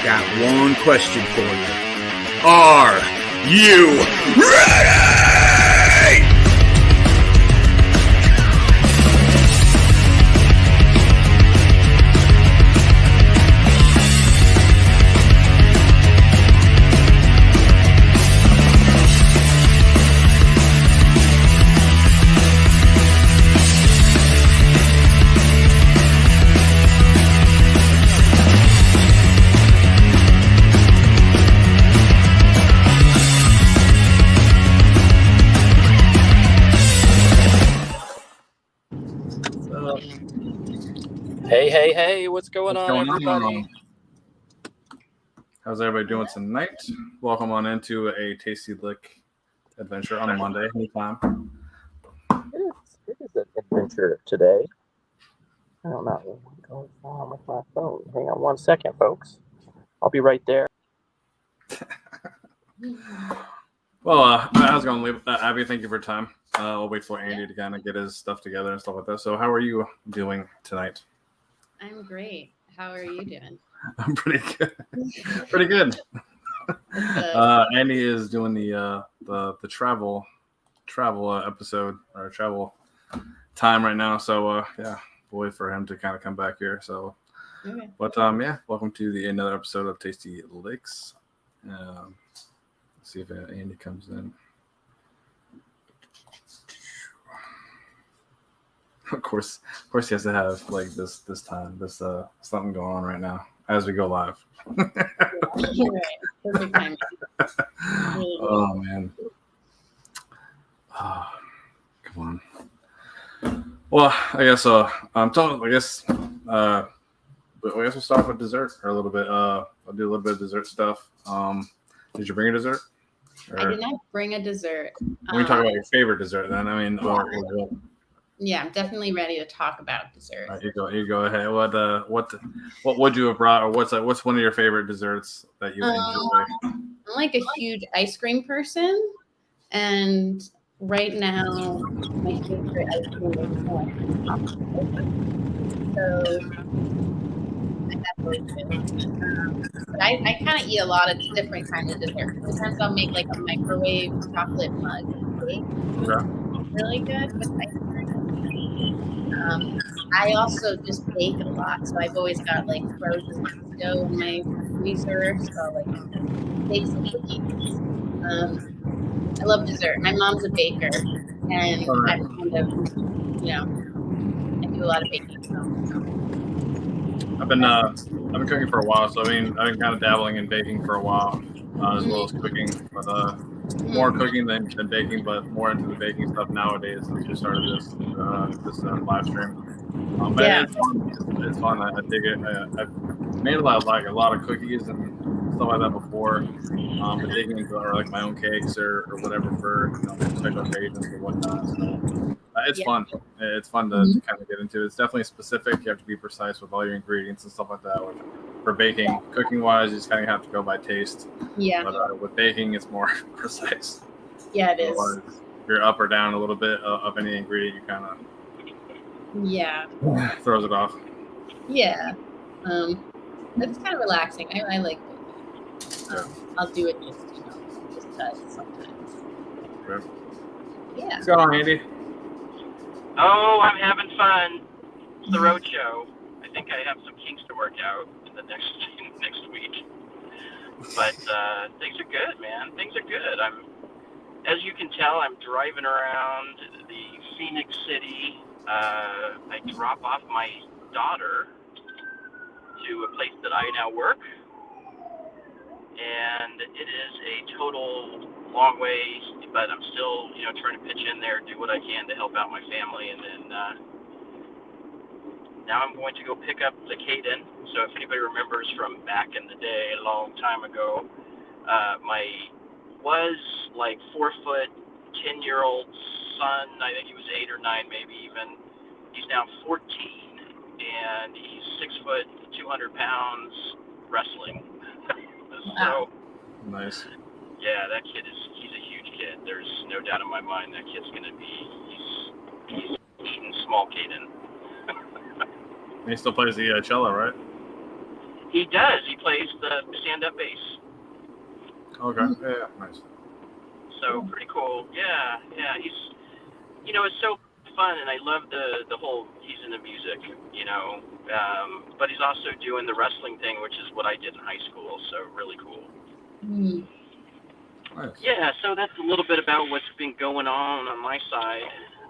got one question for you. Are you ready? Hey, what's going on, everybody? How's everybody doing tonight? Welcome on into a Tasty Lick adventure on a Monday. Anytime. It is an adventure today. I don't know what's going on with my phone. Hang on 1 second, folks. I'll be right there. Well, I was going to leave. Abby, thank you for your time. I'll wait for Andy to kind of get his stuff together and stuff like that. So how are you doing tonight? I'm great. How are you doing? I'm pretty good. Pretty good. Andy is doing the travel episode or travel time right now. So yeah, we'll wait for him to kind of come back here. So, okay. But yeah, welcome to another episode of Tasty Licks. Let's see if Andy comes in. Of course, he has to have like this time, something going on right now as we go live. Right. Perfect timing. Oh man. Oh, come on. Well, I guess we'll start with dessert for a little bit. I'll do a little bit of dessert stuff. Did you bring a dessert? I did not bring a dessert. When you talk about your favorite dessert, then I mean, yeah, I'm definitely ready to talk about dessert. Right, you go ahead. What would you have brought, or what's one of your favorite desserts that you enjoy? I'm like a huge ice cream person, and right now my favorite ice cream is so I have those two. But I kind of eat a lot of different kinds of desserts. Sometimes I'll make like a microwave chocolate mug cake. Okay. Really good with ice cream. I also just bake a lot, so I've always got like frozen dough in my freezer, so I'll like bake some cookies. I love dessert. My mom's a baker, and I'm kind of, I do a lot of baking. So. I've been cooking for a while, so I've been kind of dabbling in baking for a while, as well as cooking, but more cooking than baking, but more into the baking stuff nowadays since we started this live stream. But yeah. It's fun. I dig it. I've made a lot of cookies and stuff like that before. But digging into like my own cakes or whatever for special occasions or whatnot. So it's fun. It's fun to kind of get into. It's definitely specific. You have to be precise with all your ingredients and stuff like that. For baking, cooking wise, you just kind of have to go by taste. Yeah. But with baking, it's more precise. Yeah, it is. If you're up or down a little bit of any ingredient, you kind of throws it off. Yeah. It's kind of relaxing. I like it. I'll do it just because sometimes. Okay. Yeah. What's going on, Andy? Oh, I'm having fun. It's the road show. I think I have some kinks to work out in the next week. But things are good, man. Things are good. As you can tell, I'm driving around the Phoenix City. I drop off my daughter to a place that I now work, and it is a total long way, but I'm still, trying to pitch in there, do what I can to help out my family, and then now I'm going to go pick up the Caden. So if anybody remembers from back in the day, a long time ago, my was like 4 foot, 10-year-old son, I think he was 8 or 9 maybe even, he's now 14, and he's 6 foot, 200 pounds, wrestling. So nice. Yeah, that he's a huge kid. There's no doubt in my mind that kid's going to be, he's eating small Caden. He still plays the cello, right? He does. He plays the stand-up bass. Okay. Yeah. Nice. So pretty cool. Yeah. He's, it's so fun, and I love the whole. He's into music, but he's also doing the wrestling thing, which is what I did in high school. So really cool. Mm. Nice. Yeah. So that's a little bit about what's been going on my side.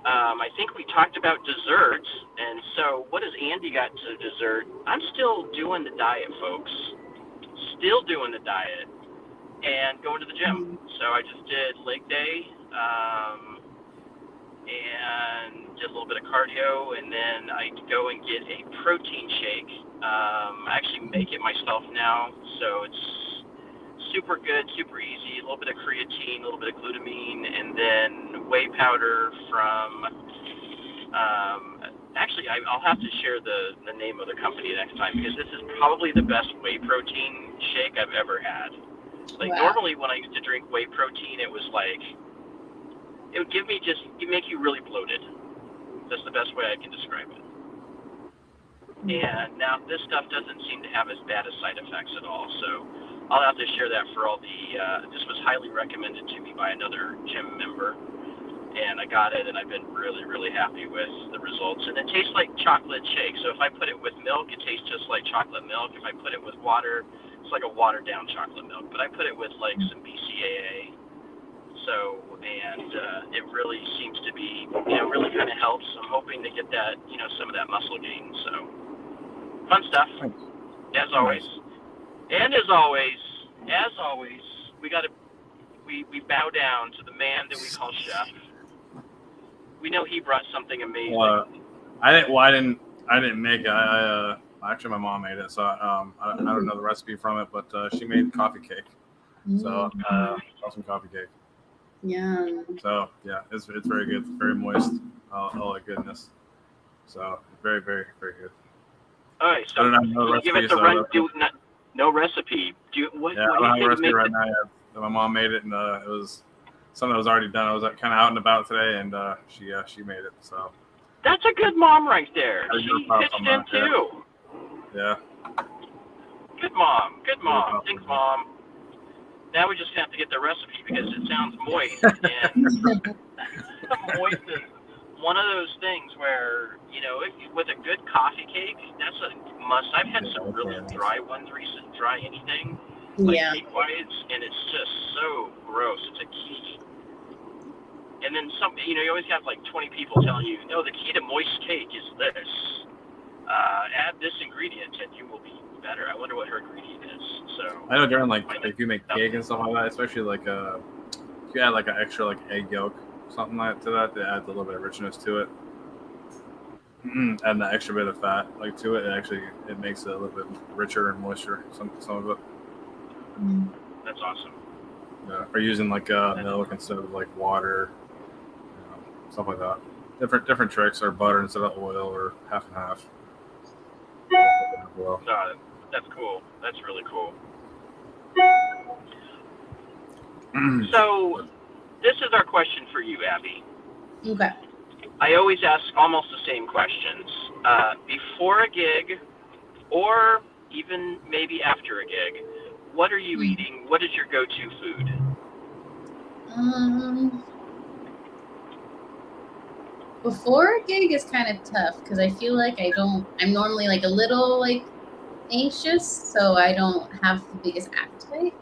I think we talked about desserts, and so what has Andy got to dessert? I'm still doing the diet, folks. Still doing the diet and going to the gym. So I just did leg day and did a little bit of cardio, and then I go and get a protein shake. I actually make it myself now, so it's super good, super easy. A little bit of creatine, a little bit of glutamine, and then whey powder from. Actually, I'll have to share the name of the company next time, because this is probably the best whey protein shake I've ever had. Like, normally when I used to drink whey protein, it was like, it would make you really bloated. That's the best way I can describe it. And now this stuff doesn't seem to have as bad as side effects at all. So I'll have to share that for all the, this was highly recommended to me by another gym member. And I got it, and I've been really, really happy with the results. And it tastes like chocolate shake. So if I put it with milk, it tastes just like chocolate milk. If I put it with water, it's like a watered-down chocolate milk. But I put it with, like, some BCAA. So, and it really seems to be, really kind of helps. I'm hoping to get that, some of that muscle gain. So, fun stuff, as always. And as always, we bow down to the man that we call Chef. We know he brought something amazing. I didn't make it. Actually, my mom made it, so I don't know the recipe from it, but she made coffee cake. So awesome coffee cake. Yeah. So yeah, it's very good. It's very moist. All that goodness. So very, very, very good. All right. So I don't know the recipe. Give it the run. No recipe. What I don't have a recipe right now. My mom made it, and it was something that was already done. I was kind of out and about today, and she made it. So that's a good mom right there. She pitched in too. Yeah. Good mom. Thanks, Mom. Now we just have to get the recipe, because it sounds moist. And moist is one of those things where, with a good coffee cake, that's a must. I've had some really dry ones recently, dry anything, like cake-wise, and it's just so gross. It's a key. And then you always have like 20 people telling you, no, the key to moist cake is this. Add this ingredient and you will be better. I wonder what her ingredient is. So I know during if you make cake and stuff like that, especially if you add like an extra like egg yolk, something like to that adds a little bit of richness to it. Add an extra bit of fat to it. It makes it a little bit richer and moisture. Some of it. That's awesome. Yeah, or using milk instead of water, stuff like that. Different tricks, or butter instead of oil, or half and half. Well, no, that's cool. That's really cool. So, this is our question for you, Abby. Okay. I always ask almost the same questions. Before a gig, or even maybe after a gig, what are you eating? What is your go-to food? Before a gig is kind of tough, because I feel like I'm normally a little anxious, so I don't have the biggest appetite.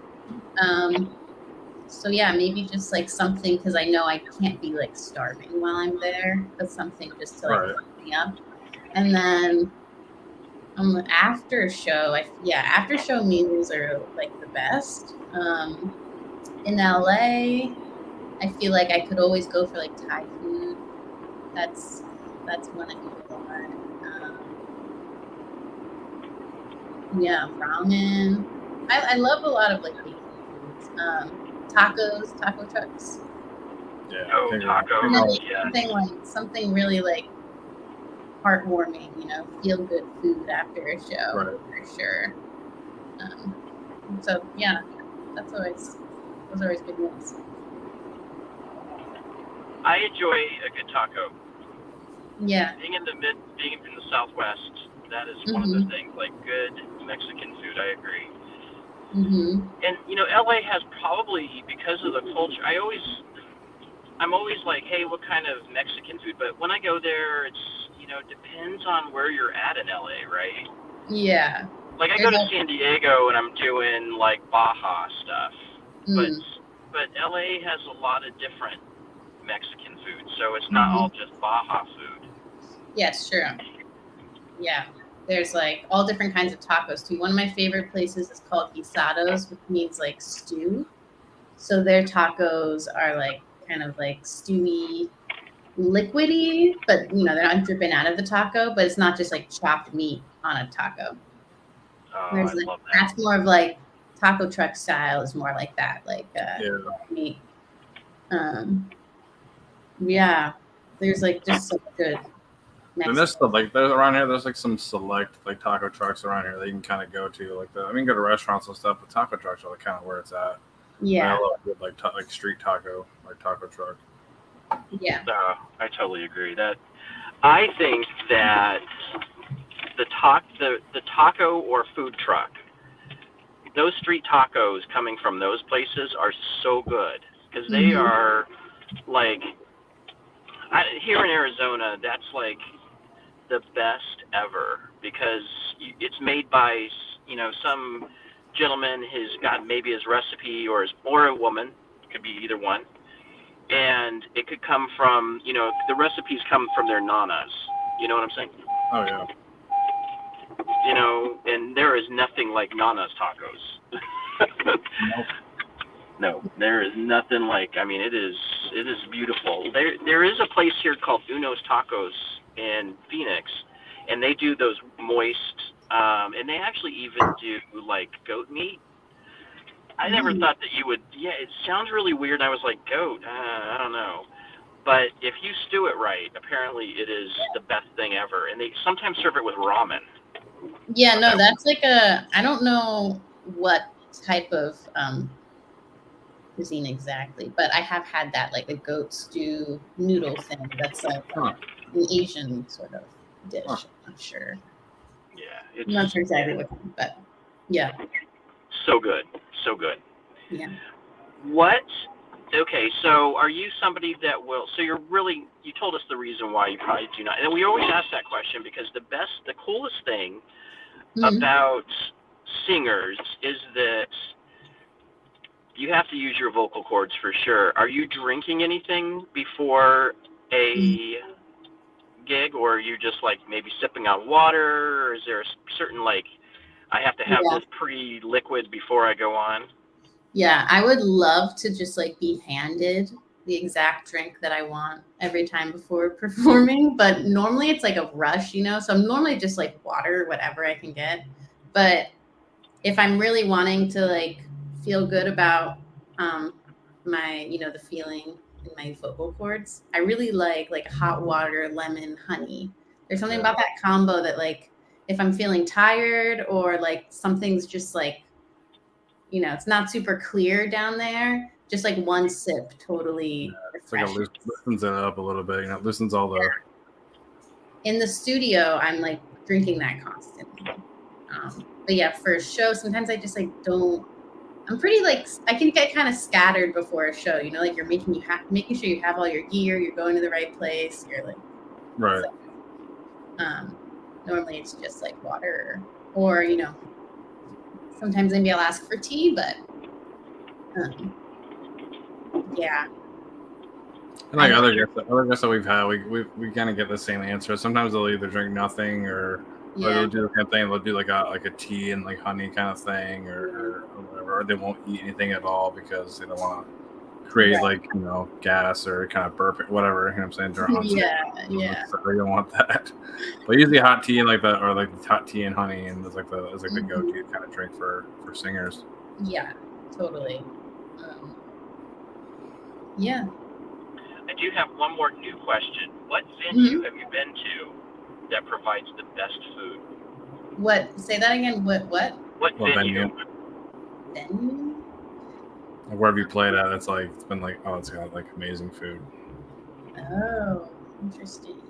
So yeah, maybe just something, because I know I can't be starving while I'm there, but something just to fill me up. And then after show, after show meals are the best. In LA, I feel like I could always go for Thai food. That's one I do a lot. Ramen. I love a lot of Asian foods. Tacos, taco trucks. Yeah. Tacos. Something really heartwarming, feel good food after a show, for sure. So yeah, those are always good meals. I enjoy a good taco. Yeah. Being in the Southwest, that is one of the things, good Mexican food. I agree. Mm-hmm. And LA has probably, because of the culture. I'm always like, hey, what kind of Mexican food? But when I go there, it's depends on where you're at in LA, right? Yeah. Like I go to San Diego and I'm doing like Baja stuff, but LA has a lot of different Mexican food, so it's not all just Baja food. Yeah, it's true. Yeah. There's like all different kinds of tacos too. One of my favorite places is called Guisados, which means like stew. So their tacos are like kind of like stewy, liquidy, but they're not dripping out of the taco, but it's not just like chopped meat on a taco. Oh, There's I like, love that. that's more of like taco truck style is more like that, like meat. Yeah, there's like just some good And there's there's around here. There's like some select like taco trucks around here that you can kind of go to. Like go to restaurants and stuff, but taco trucks are like kind of where it's at. Yeah, I love good like street taco, like taco truck. Yeah, I totally agree. That I think that the taco or food truck, those street tacos coming from those places are so good because they are like here in Arizona. That's like the best ever because it's made by some gentleman has got maybe his recipe or a woman, could be either one, and it could come from the recipes come from their nanas. You know what I'm saying? Oh yeah. And there is nothing like Nana's tacos. No, there is nothing like. I mean, it is beautiful. There is a place here called Uno's Tacos in Phoenix, and they do those moist, and they actually even do like goat meat. I never thought that you would. Yeah, it sounds really weird. I was like, goat. I don't know. But if you stew it right, apparently it is the best thing ever. And they sometimes serve it with ramen. Yeah, no, that's like I don't know what type of cuisine exactly, but I have had that, like a goat stew noodle thing. That's like an Asian sort of dish. I'm not sure. Yeah, I'm not sure exactly what, but yeah. So good, so good. Yeah. Okay, so are you somebody that will? So you told us the reason why you probably do not, and we always ask that question because the coolest thing about singers is that you have to use your vocal cords for sure. Are you drinking anything before a gig, or are you just like maybe sipping on water, or is there a certain like I have to have this pre-liquid before I go on? Yeah, I would love to just like be handed the exact drink that I want every time before performing, but normally it's like a rush, so I'm normally just like water, whatever I can get. But if I'm really wanting to like feel good about my, the feeling in my vocal cords, I really like hot water, lemon, honey. There's something about that combo that like if I'm feeling tired or like something's just like it's not super clear down there, just like one sip totally refreshes. It's like it loosens it up a little bit, it loosens all the. In the studio, I'm like drinking that constantly. But yeah, for a show, sometimes I just like don't. I'm pretty like I can get kind of scattered before a show. Like you're making sure you have all your gear, you're going to the right place. You're like right. So, normally it's just like water, or sometimes maybe I'll ask for tea, but yeah. And like other guests that we've had, we kind of get the same answer. Sometimes they'll either drink nothing or they'll do the kind of thing. They'll do like a tea and like honey kind of thing or whatever. Or they won't eat anything at all because they don't want to create like gas or kind of burp, whatever. You know what I'm saying? During on stage. Yeah. So they don't want that. But usually hot tea and like that, or like hot tea and honey, and it's like the go-to kind of drink for singers. Yeah, totally. Yeah. I do have one more new question. What venue have you been to that provides the best food? What? Say that again. What venue? Venue? Wherever you played at, it's been like, oh, it's got like amazing food. Oh, interesting.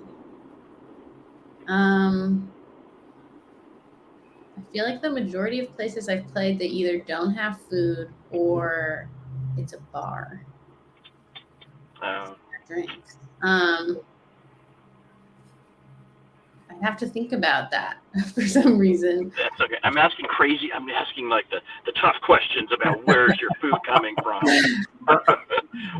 I feel like the majority of places I've played, they either don't have food or it's a bar. Oh. Drinks. I have to think about that for some reason. That's okay. I'm asking like the tough questions about where's your food coming from.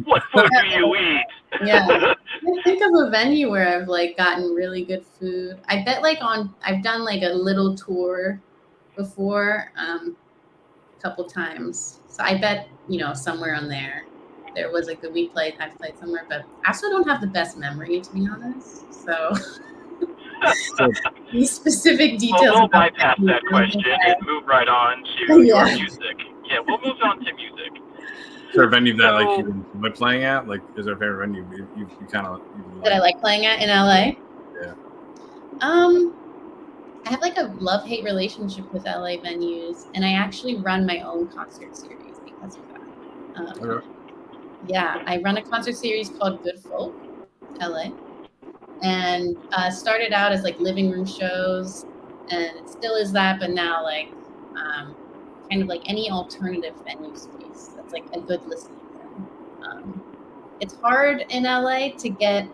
What food do you eat? Yeah. I think of a venue where I've like gotten really good food. I bet like I've done like a little tour before, a couple times. So I bet, somewhere on there was a good, I've played somewhere, but I also don't have the best memory, to be honest. So these specific details. Well, we'll bypass that question and move right on to your music. Yeah, we'll move on to music. Is there a venue that like you enjoy playing at? Like, is there a favorite venue you kind of that I like playing at in LA? Yeah. I have like a love-hate relationship with LA venues, and I actually run my own concert series because of that. Okay. Yeah, I run a concert series called Good Folk LA, and started out as like living room shows, and it still is that, but now like kind of like any alternative venue space that's like a good listening room. It's hard in LA to get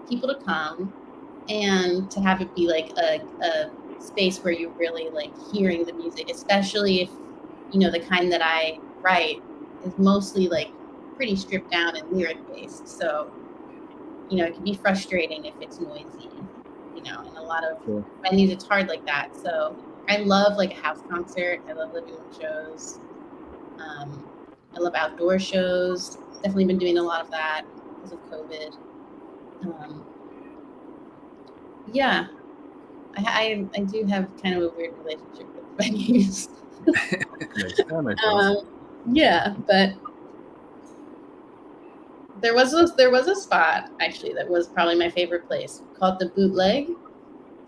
people to come and to have it be like a space where you're really like hearing the music, especially if the kind that I write is mostly like pretty stripped down and lyric based. So it can be frustrating if it's noisy, and a lot of venues it's hard like that. So I love like a house concert. I love living room shows. I love outdoor shows. Definitely been doing a lot of that because of COVID. Yeah, I do have kind of a weird relationship with venues. Yeah, but there was a spot actually that was probably my favorite place called the Bootleg,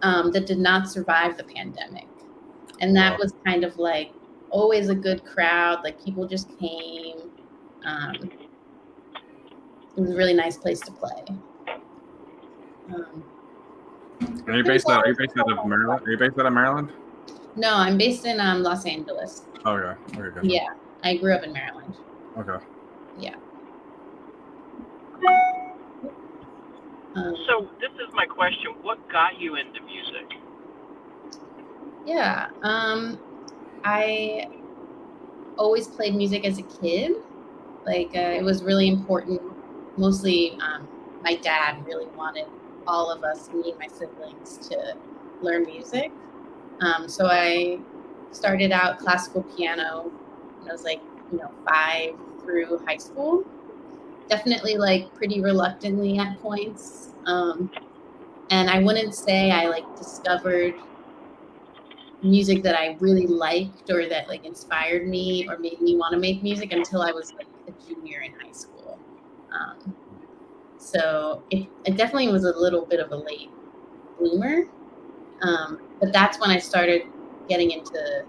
that did not survive the pandemic, and that was kind of like always a good crowd. Like people just came. It was a really nice place to play. Are you based out of Maryland? Are you based out of Maryland? No, I'm based in Los Angeles. Okay. Good. Yeah, I grew up in Maryland. Okay. Yeah. So this is my question: what got you into music? Yeah, I always played music as a kid. Like it was really important. Mostly, my dad really wanted all of us, me and my siblings, to learn music. So I started out classical piano when I was like, 5 through high school. Definitely like pretty reluctantly at points. And I wouldn't say I like discovered music that I really liked or that like inspired me or made me want to make music until I was like a junior in high school. So it definitely was a little bit of a late bloomer. But that's when I started getting into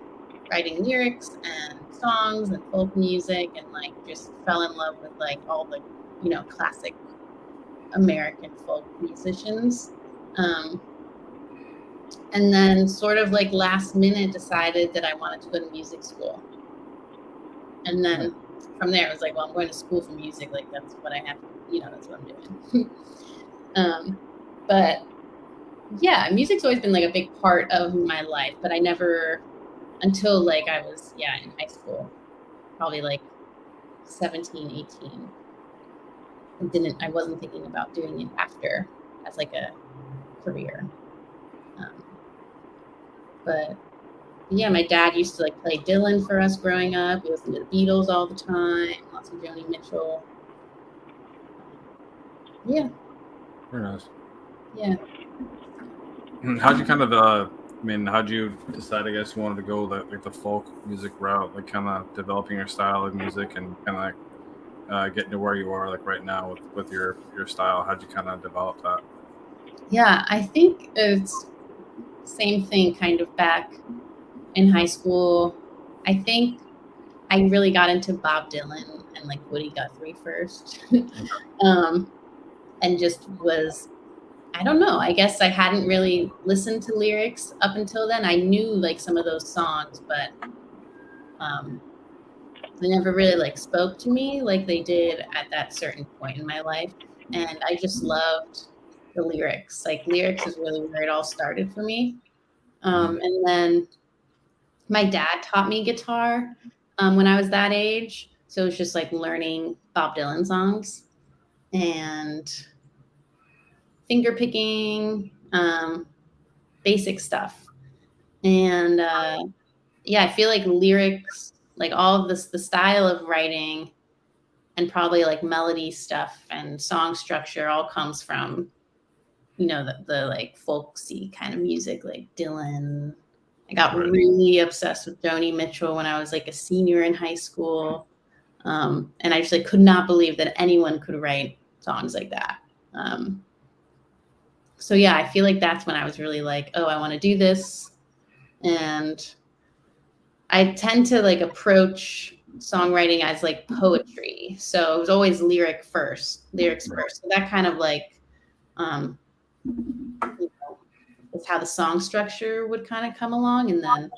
writing lyrics and songs and folk music, and like just fell in love with like all the, classic American folk musicians. And then sort of like last minute decided that I wanted to go to music school. And then from there, it was like, well, I'm going to school for music. Like, that's what I have, that's what I'm doing. But yeah, music's always been like a big part of my life, but I never, until like I was, in high school, probably like 17, 18. I wasn't thinking about doing it after as like a career. But yeah, my dad used to like play Dylan for us growing up. We listened to the Beatles all the time, lots of Joni Mitchell. Yeah. Very nice. Yeah. How'd you decide, I guess, you wanted to go the folk music route, like kind of developing your style of music and kind of getting to where you are like right now with your style? How'd you kind of develop that? Yeah, I think it's same thing kind of back in high school. I think I really got into Bob Dylan and like Woody Guthrie first. And just was I don't know. I guess I hadn't really listened to lyrics up until then. I knew like some of those songs, but they never really like spoke to me like they did at that certain point in my life. And I just loved the lyrics. Like lyrics is really where it all started for me. And then my dad taught me guitar when I was that age. So it was just like learning Bob Dylan songs and finger picking, basic stuff. And yeah, I feel like lyrics, like all of this, the style of writing and probably like melody stuff and song structure all comes from, you know, the like folksy kind of music, like Dylan. I got really obsessed with Joni Mitchell when I was like a senior in high school. And I just like could not believe that anyone could write songs like that. So yeah, I feel like that's when I was really like, oh, I want to do this. And I tend to like approach songwriting as like poetry. So it was always lyrics first. So that kind of like, you know, is how the song structure would kind of come along. And then,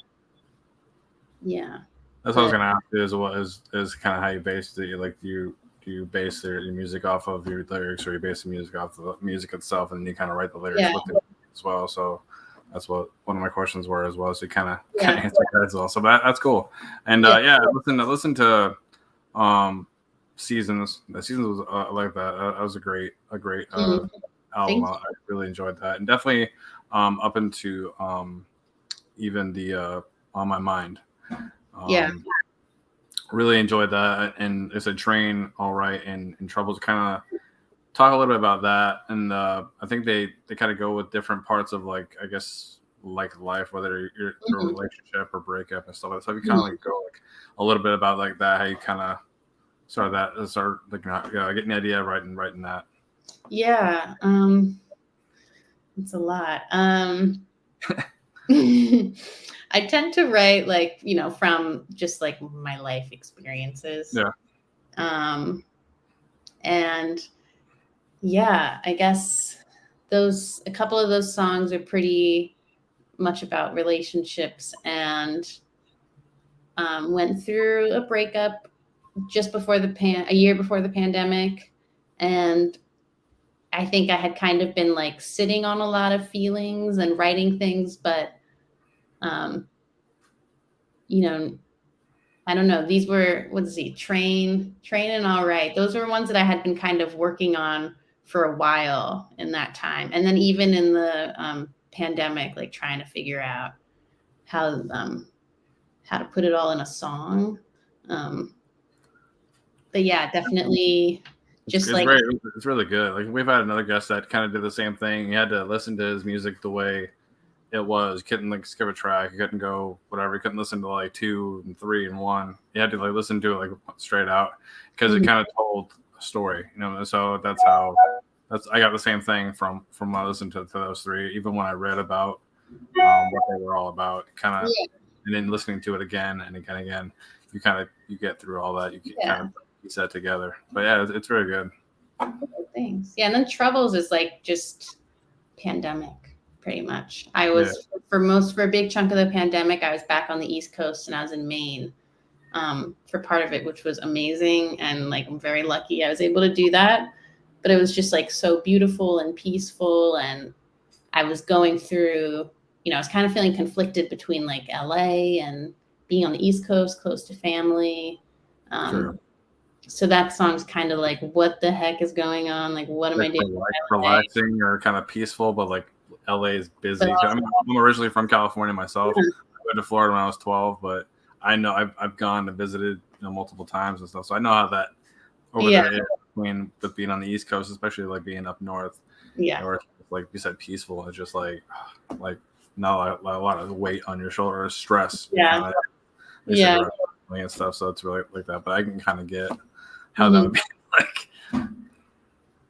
yeah. That's what I was gonna ask you is what is kind of how you base it. Like, do you base your music off of your lyrics, or you base the music off of the music itself, and then you kind of write the lyrics with it as well? So that's what one of my questions were as well. So you kind of answer that as well. So that's cool. And listen to Seasons. The Seasons was like that. That was a great album. I really enjoyed that, and definitely up into even the On My Mind. Really enjoyed that, and it's a Train, All Right, and Troubles. Kind of talk a little bit about that, and I think they kind of go with different parts of, like, I guess, like life, whether you're a relationship or breakup and stuff like that. So if you kind of like go like a little bit about like that, how you kind of start like getting the idea writing that. Yeah, it's a lot. I tend to write like, you know, from just like my life experiences. Yeah. And yeah, I guess a couple of those songs are pretty much about relationships, and went through a breakup just before a year before the pandemic. And I think I had kind of been like sitting on a lot of feelings and writing things, but you know, I don't know. These were, Train and All Right. Those were ones that I had been kind of working on for a while in that time. And then even in the pandemic, like trying to figure out how to put it all in a song. But yeah, definitely just it's really good. Like, we've had another guest that kind of did the same thing. You had to listen to his music the way it was. You couldn't like skip a track. You couldn't go whatever. You couldn't listen to like 2 and 3 and 1. You had to like listen to it like straight out, because it kind of told a story, you know. So I got the same thing from when I listened to those 3. Even when I read about what they were all about, kind of, and then listening to it again and again, you get through all that. You kind of piece that together. But yeah, it's very good. Thanks. Yeah, and then Troubles is like just pandemic. Pretty much. I was for a big chunk of the pandemic, I was back on the East Coast and I was in Maine for part of it, which was amazing. And like, I'm very lucky I was able to do that. But it was just like so beautiful and peaceful. And I was going through, you know, I was kind of feeling conflicted between like LA and being on the East Coast, close to family. So that song's kind of like, what the heck is going on? Like, what am I doing? Relaxing or kind of peaceful, but like LA is busy. I'm originally from California myself. I went to Florida when I was 12, but I know I've gone and visited, you know, multiple times and stuff. So I know how that over there is between being on the East Coast, especially like being up north. Yeah. Or like you said, peaceful. It's just like not a lot of weight on your shoulder or stress. Yeah. And stuff. So it's really like that. But I can kind of get how that would be like.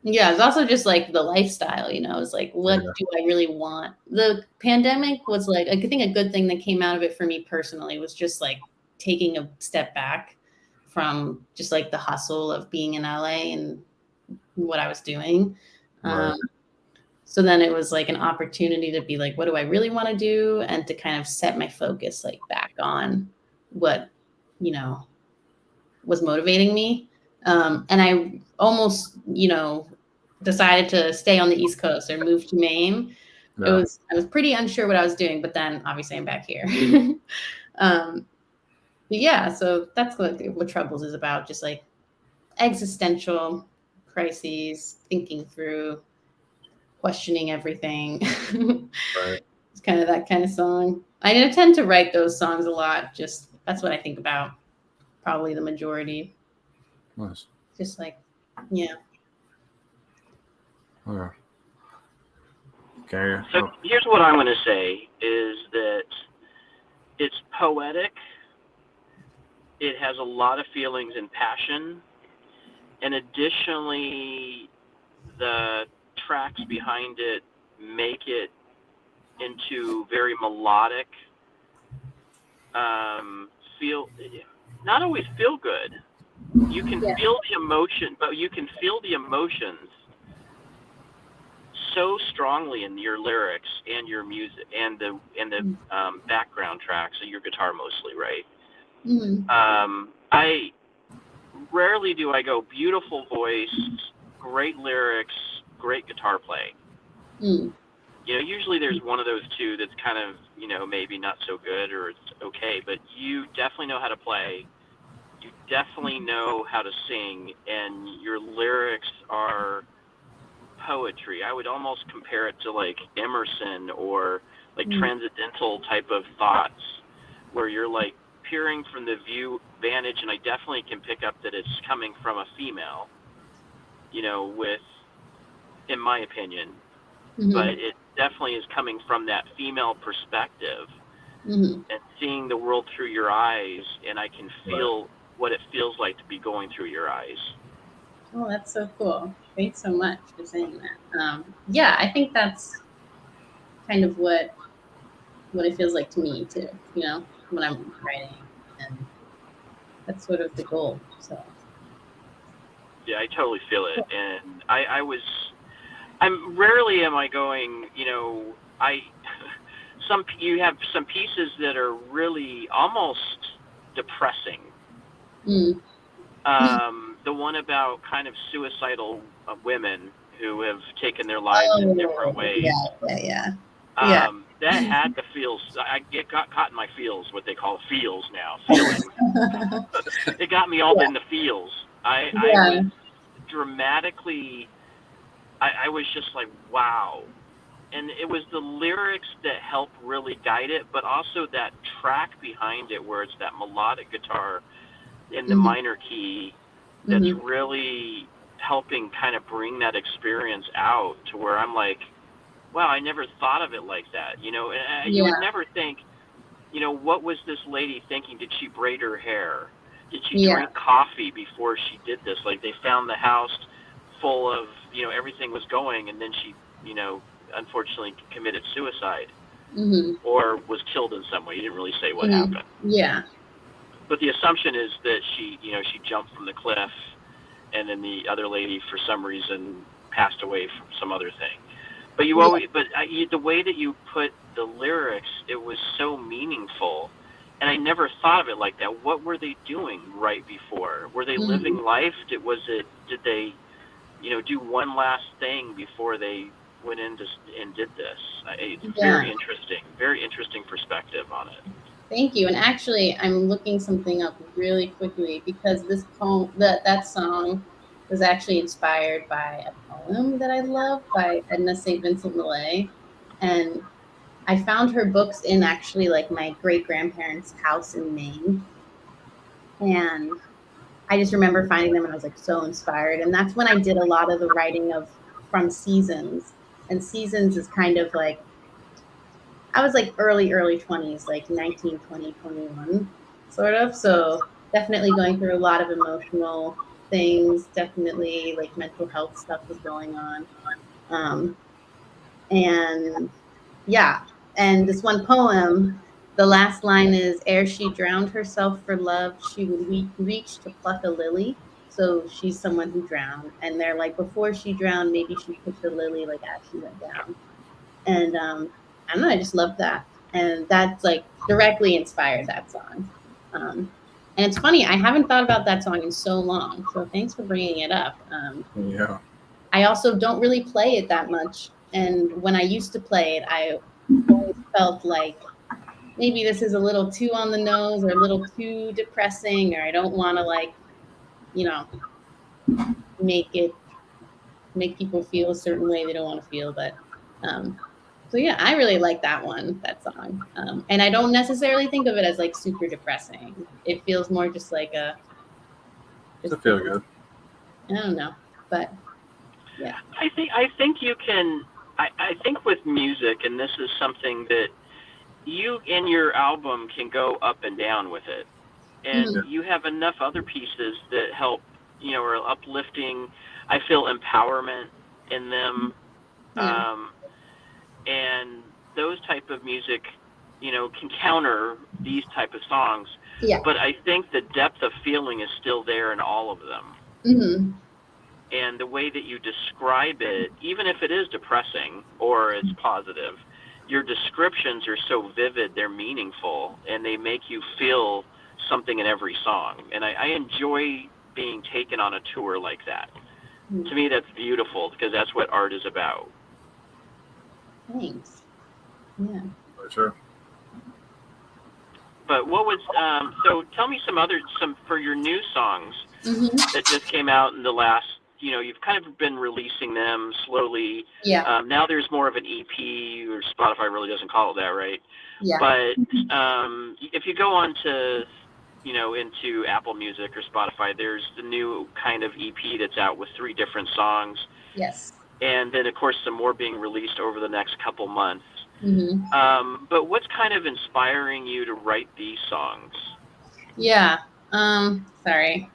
Yeah, it's also just like the lifestyle, you know, it's like, what do I really want? The pandemic was like, I think a good thing that came out of it for me personally was just like taking a step back from just like the hustle of being in LA and what I was doing. So then it was like an opportunity to be like, what do I really want to do? And to kind of set my focus like back on what, you know, was motivating me. And I almost, decided to stay on the East Coast or move to Maine. Yeah. I was pretty unsure what I was doing, but then obviously I'm back here. um, but yeah, so that's what Troubles is about, just like existential crises, thinking through, questioning everything. Right. It's kind of that kind of song. I tend to write those songs a lot. Just that's what I think about, probably the majority. Nice. Just like, yeah. Okay. Okay. So here's what I'm going to say is that it's poetic. It has a lot of feelings and passion. And additionally, the tracks behind it make it into very melodic, not always feel good. You can feel the emotion, but you can feel the emotions so strongly in your lyrics and your music and the background tracks, so your guitar mostly, right? Mm-hmm. I rarely do I go beautiful voice, great lyrics, great guitar playing. Mm. Usually there's one of those two that's kind of, maybe not so good or it's okay, but you definitely know how to play. You definitely know how to sing, and your lyrics are poetry. I would almost compare it to like Emerson or like transcendental type of thoughts, where you're like peering from the vantage, and I definitely can pick up that it's coming from a female, in my opinion, but it definitely is coming from that female perspective and seeing the world through your eyes, and I can feel what it feels like to be going through your eyes. Oh, that's so cool. Thanks so much for saying that. Yeah, I think that's kind of what it feels like to me too, when I'm writing, and that's sort of the goal. So yeah, I totally feel it. And I'm rarely am I going, you have some pieces that are really almost depressing. The one about kind of suicidal women who have taken their lives in different ways. Yeah. That had the feels. I got caught in my feels, what they call feels now. Feeling. It got me all in the feels. I was dramatically. I was just like, wow. And it was the lyrics that helped really guide it, but also that track behind it, where it's that melodic guitar in the minor key that's really helping kind of bring that experience out to where I'm like, wow, I never thought of it like that. And you would never think, what was this lady thinking? Did she braid her hair? Did she drink coffee before she did this? Like, they found the house full of, everything was going, and then she, unfortunately committed suicide or was killed in some way. You didn't really say what happened. Yeah. But the assumption is that she jumped from the cliff, and then the other lady, for some reason, passed away from some other thing. But the way that you put the lyrics, it was so meaningful, and I never thought of it like that. What were they doing right before? Were they living life? Did they, do one last thing before they went in and did this? It's very interesting perspective on it. Thank you. And actually, I'm looking something up really quickly, because this poem, that song, was actually inspired by a poem that I love by Edna St. Vincent Millay. And I found her books in actually like my great-grandparents' house in Maine. And I just remember finding them, and I was like so inspired. And that's when I did a lot of the writing from Seasons. And Seasons is kind of like, I was like early 20s, like 19, 20, 21, sort of. So definitely going through a lot of emotional things, definitely like mental health stuff was going on. And yeah, and this one poem, the last line is, ere she drowned herself for love, she would reach to pluck a lily. So she's someone who drowned, and they're like, before she drowned, maybe she pushed a lily like as she went down. And I don't know, I just love that, and that's like directly inspired that song. And it's funny, I haven't thought about that song in so long, so thanks for bringing it up. Yeah. I also don't really play it that much, and when I used to play it, I always felt like maybe this is a little too on the nose or a little too depressing, or I don't want to like, you know, make people feel a certain way they don't want to feel. But so yeah, I really like that song. And I don't necessarily think of it as like super depressing. It feels more just like Does feel good? I don't know, but yeah. I think you can. I think with music, and this is something that you in your album can go up and down with it, and you have enough other pieces that help, are uplifting. I feel empowerment in them, Yeah. and those type of music, can counter these type of songs. Yeah. But I think the depth of feeling is still there in all of them. Mm-hmm. And the way that you describe it, even if it is depressing or it's positive, your descriptions are so vivid, they're meaningful, and they make you feel something in every song. And I enjoy being taken on a tour like that. Mm-hmm. To me, that's beautiful, because that's what art is about. Thanks. Yeah. For sure. But what was, so tell me some for your new songs that just came out in the last, you've kind of been releasing them slowly. Yeah. Now there's more of an EP, or Spotify really doesn't call it that, right? Yeah. But if you go on to, into Apple Music or Spotify, there's the new kind of EP that's out with 3 different songs. Yes. And then, of course, some more being released over the next couple months. Mm-hmm. But what's kind of inspiring you to write these songs? Yeah. Sorry,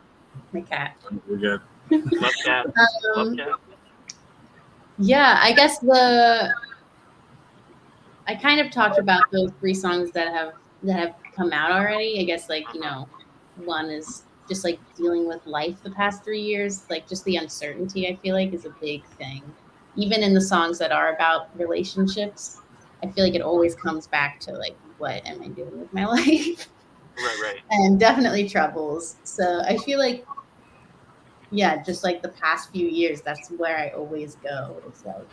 my cat. We're good. Love cat. Love cat. Yeah, I guess I kind of talked about those 3 songs that have come out already. I guess one is just like dealing with life the past 3 years, like just the uncertainty I feel like is a big thing. Even in the songs that are about relationships, I feel like it always comes back to like, what am I doing with my life? Right. And definitely troubles. So I feel like, yeah, just like the past few years, that's where I always go. It's like,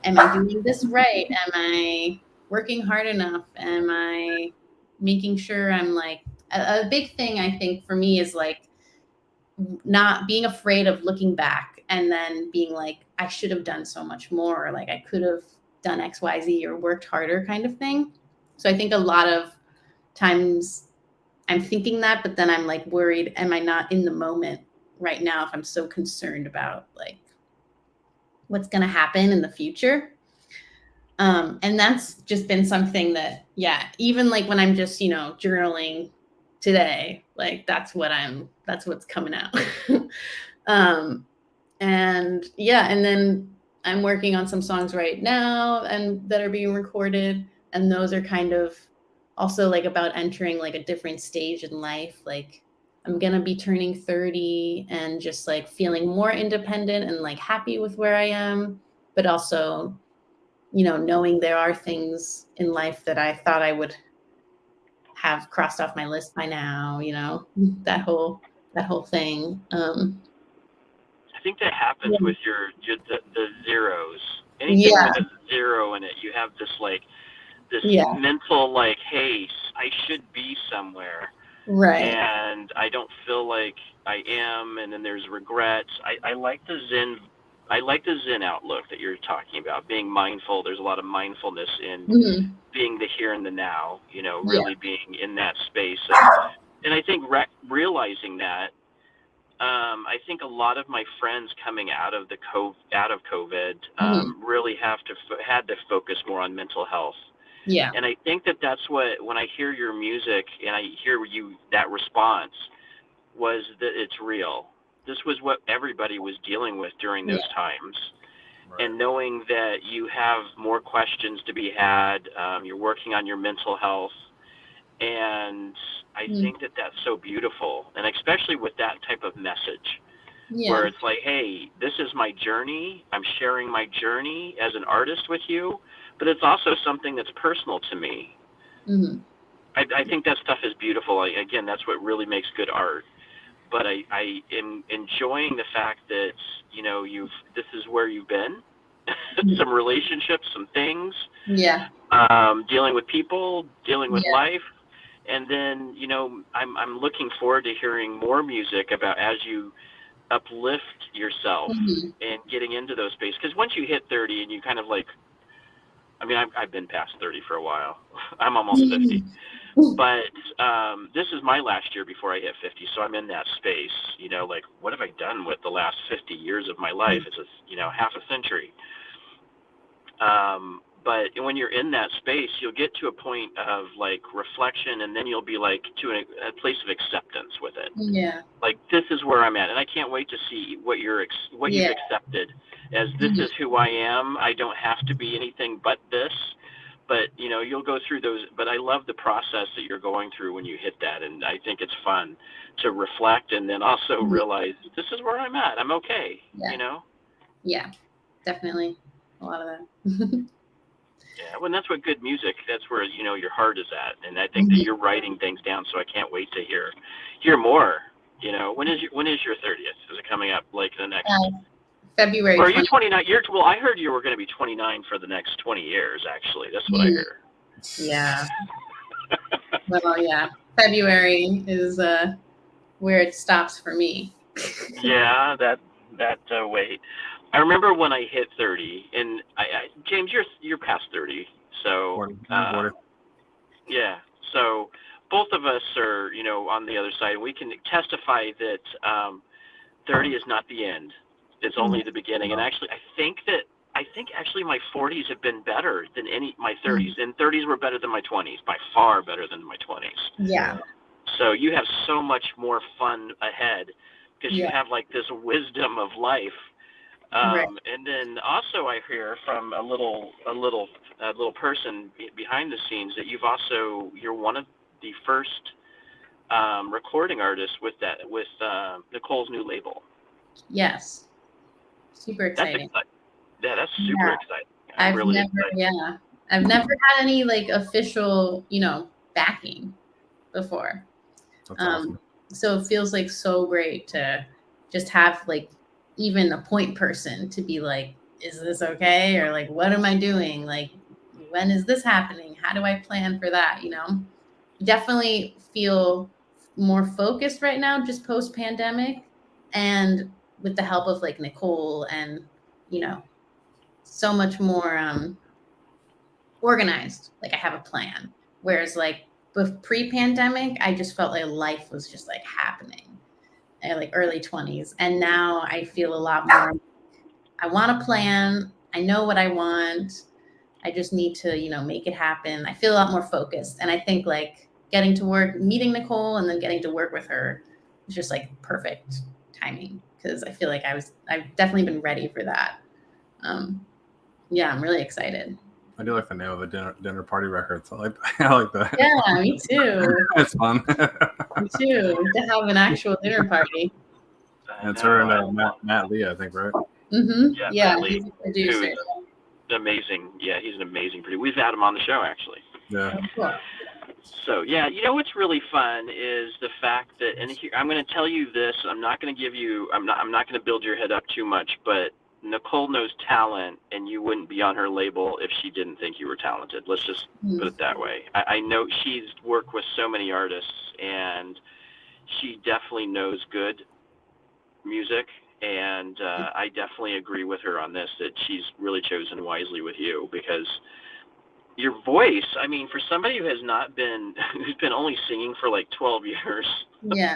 am I doing this right? Am I working hard enough? Am I making sure I'm like, a big thing I think for me is like not being afraid of looking back and then being like, I should have done so much more, or like I could have done XYZ or worked harder kind of thing. So I think a lot of times I'm thinking that, but then I'm like worried, am I not in the moment right now if I'm so concerned about like what's going to happen in the future? And that's just been something that, yeah, even like when I'm just, journaling today, like that's what's coming out. And yeah, and then I'm working on some songs right now and that are being recorded. And those are kind of also like about entering like a different stage in life. Like I'm going to be turning 30 and just like feeling more independent and like happy with where I am, but also, knowing there are things in life that I thought I would have crossed off my list by now, that whole thing. I think that happens with the zeros. Anything with a zero in it, you have this mental like, hey, I should be somewhere, right? And I don't feel like I am, and then there's regrets. I like the Zen outlook that you're talking about. Being mindful. There's a lot of mindfulness in being the here and the now. Really being in that space, and I think realizing that. I think a lot of my friends coming out of COVID really had to focus more on mental health. Yeah. And I think that's what, when I hear your music and I hear that response was that it's real. This was what everybody was dealing with during those times. Right. And knowing that you have more questions to be had, you're working on your mental health. And I think that's so beautiful, and especially with that type of message, where it's like, hey, this is my journey. I'm sharing my journey as an artist with you, but it's also something that's personal to me. Mm-hmm. I think that stuff is beautiful. Again, that's what really makes good art. But I am enjoying the fact that, you know, this is where you've been, some relationships, some things, dealing with people, dealing with life. And then, you know, I'm looking forward to hearing more music about as you uplift yourself and getting into those spaces. Because once you hit 30 and you kind of like, I mean, I've been past 30 for a while. I'm almost 50. But this is my last year before I hit 50, so I'm in that space. You know, like, what have I done with the last 50 years of my life? It's half a century. But when you're in that space, you'll get to a point of like reflection, and then you'll be like to a place of acceptance with it. Yeah. Like, this is where I'm at, and I can't wait to see what you've accepted as this is who I am. I don't have to be anything but this. But, you know, you'll go through those. But I love the process that you're going through when you hit that. And I think it's fun to reflect and then also realize this is where I'm at. I'm okay, you know? Yeah, definitely. A lot of that. Yeah, well, that's what good music, that's where, you know, your heart is at. And I think that you're writing things down, so I can't wait to hear more. You know, when is your 30th? Is it coming up like the next... February. Or are you 29? Well, I heard you were going to be 29 for the next 20 years, actually. That's what I heard. Yeah. Well, yeah. February is where it stops for me. Yeah, that wait. I remember when I hit 30, and James, you're past 30, so 40. Yeah. So both of us are, you know, on the other side. We can testify that 30 is not the end. It's only the beginning. And actually, I think actually my 40s have been better than my 30s. And 30s were better than my 20s, by far better than my 20s. Yeah. So you have so much more fun ahead because you have like this wisdom of life. And then also I hear from a little person behind the scenes that you're one of the first recording artists with Nicole's new label. Yes. Super exciting. That's exciting. Yeah, that's super exciting. I've never had any like official, you know, backing before. That's awesome. So it feels like so great to just have like even a point person to be like, is this okay? Or like, what am I doing? Like, when is this happening? How do I plan for that? You know, definitely feel more focused right now, just post pandemic, and with the help of like Nicole and, you know, so much more organized. Like I have a plan. Whereas like pre-pandemic, I just felt like life was just like happening at like early 20s. And now I feel a lot more, I want a plan. I know what I want. I just need to, you know, make it happen. I feel a lot more focused. And I think like getting to work, meeting Nicole and then getting to work with her was just like perfect timing. Because I feel like I've definitely been ready for that. Yeah, I'm really excited. I do like the name of the dinner party records. I like that. Yeah, me too. It's fun. Me too. To have an actual dinner party. And it's her and Matt Lee, I think, right? Mm-hmm. Yeah, Matt Lee, he's a producer. Amazing. Yeah, he's an amazing producer. We've had him on the show, actually. Yeah. Oh, cool. So, yeah, you know what's really fun is the fact that, and here, I'm going to tell you this, I'm not going to build your head up too much, but Nicole knows talent, and you wouldn't be on her label if she didn't think you were talented. Let's just put it that way. I know she's worked with so many artists, and she definitely knows good music, and I definitely agree with her on this, that she's really chosen wisely with you, because your voice, I mean, for somebody who has not been, who's been only singing for like 12 years. Yeah.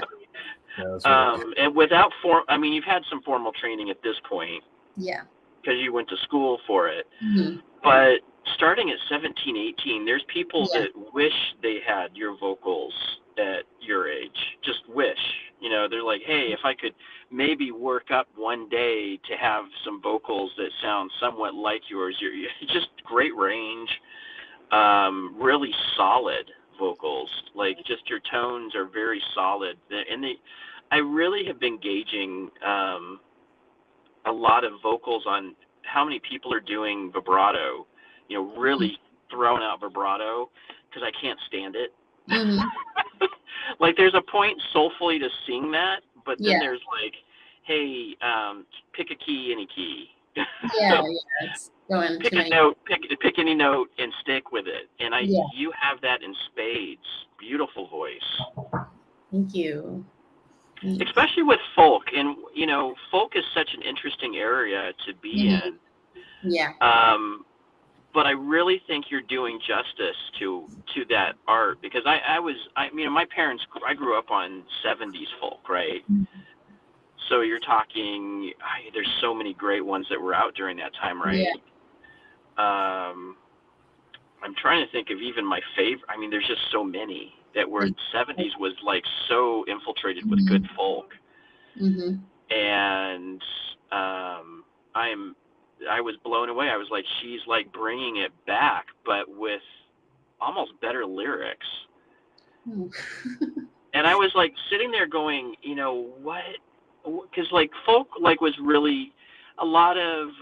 And without you've had some formal training at this point. Yeah. Because you went to school for it. Mm-hmm. But starting at 17, 18, there's people that wish they had your vocals at your age. Just wish. You know, they're like, hey, if I could maybe work up one day to have some vocals that sound somewhat like yours. You're just great range. Really solid vocals, like just your tones are very solid, and I really have been gauging a lot of vocals on how many people are doing vibrato, really throwing out vibrato, because I can't stand it. Mm-hmm. Like, there's a point soulfully to sing that, but then Yeah. there's like, hey, pick a key, any key. Yeah, So yeah. It's going pick too a many. note, pick any note, and stick with it. And Yeah. you have that in spades. Beautiful voice. Thank you. Thanks. Especially with folk, and folk is such an interesting area to be Mhm. in. Yeah. But I really think you're doing justice to that art, because my parents, I grew up on 70s folk, right? So you're talking, there's so many great ones that were out during that time, right? Yeah. I'm trying to think of even my favorite. I mean, there's just so many that were 70s was like so infiltrated with good folk. Mm-hmm. And I was blown away. I was like, she's like bringing it back, but with almost better lyrics. And I was like sitting there going, what? Because like folk was really a lot of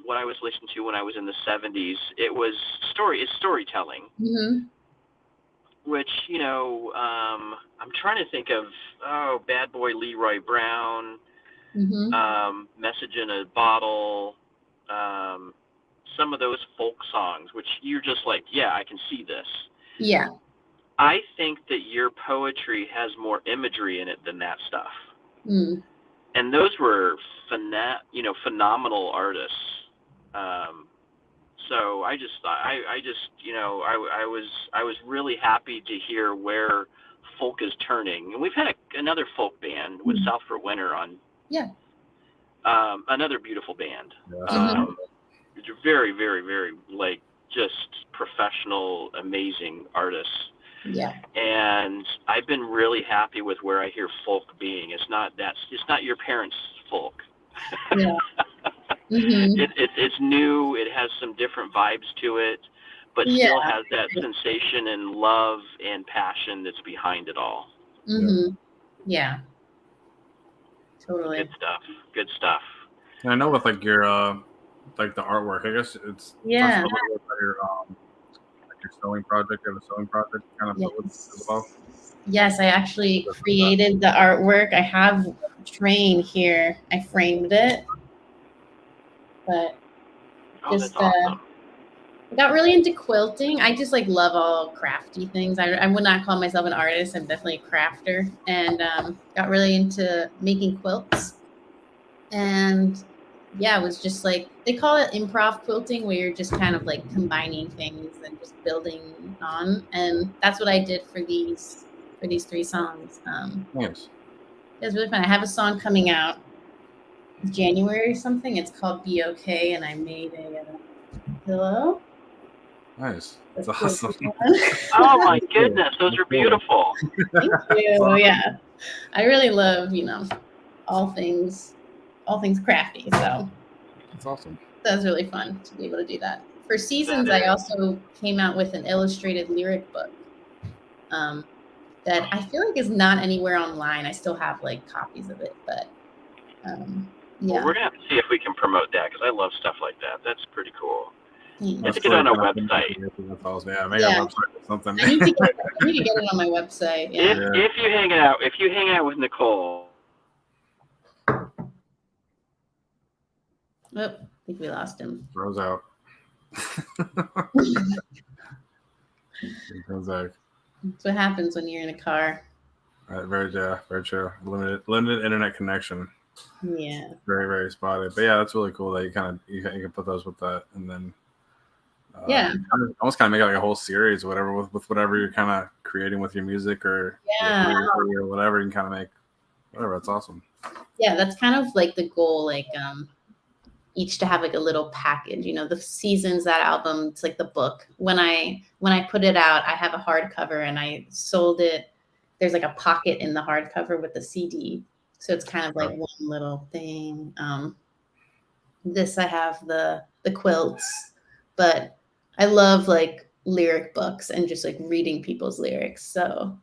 what I was listening to when I was in the 70s. It was storytelling. Mm-hmm. Which, I'm trying to think of, Bad Boy Leroy Brown, Mm-hmm. Message in a Bottle, some of those folk songs, which you're just like, yeah, I can see this. Yeah. I think that your poetry has more imagery in it than that stuff. Mm. And those were phenomenal artists. So I was really happy to hear where folk is turning. And we've had another folk band with South for Winter on. Yeah. Another beautiful band. Mm-hmm. Very, very, very, like, just professional, amazing artists. Yeah. And I've been really happy with where I hear folk being. It's not your parents' folk. Yeah. Mm-hmm. It's new. It has some different vibes to it, but still has that sensation and love and passion that's behind it all. Mm-hmm. Yeah. Totally. Good stuff. And I know with like your like the artwork, I guess it's Yeah. about your sewing project. You have a sewing project kind of as well. Yes, I actually created the artwork. I have Train here. I framed it, but just awesome. I got really into quilting. I just like love all crafty things. I would not call myself an artist. I'm definitely a crafter, and got really into making quilts. And yeah, it was just like, they call it improv quilting, where you're just kind of like combining things and just building on. And that's what I did for these 3 songs. Nice. It was really fun. I have a song coming out in January or something. It's called Be Okay, and I made a pillow. Nice. That's awesome. Oh my goodness, those are beautiful. Thank you. Yeah, I really love all things crafty. So that's awesome. That was really fun to be able to do that. For Seasons, I also came out with an illustrated lyric book that I feel like is not anywhere online. I still have like copies of it, but yeah. Well, we're gonna have to see if we can promote that, because I love stuff like that. That's pretty cool. I think it's on our website. Yeah, make a website or something. I need to get it on my website. Yeah. If you hang out with Nicole. Oh, I think we lost him. Throws out. That's what happens when you're in a car. Very true. Limited internet connection. Yeah. Very, very spotty. But yeah, that's really cool that you can put those with that, and then almost kind of make it like a whole series or whatever with whatever you're kind of creating with your music or whatever. You can kind of make whatever. That's awesome. Yeah, that's kind of like the goal. Like each to have like a little package. The Seasons, that album, it's like the book. When I put it out, I have a hardcover and I sold it. There's like a pocket in the hardcover with the CD. So it's kind of like one little thing. This, I have the quilts, but I love like lyric books and just like reading people's lyrics. So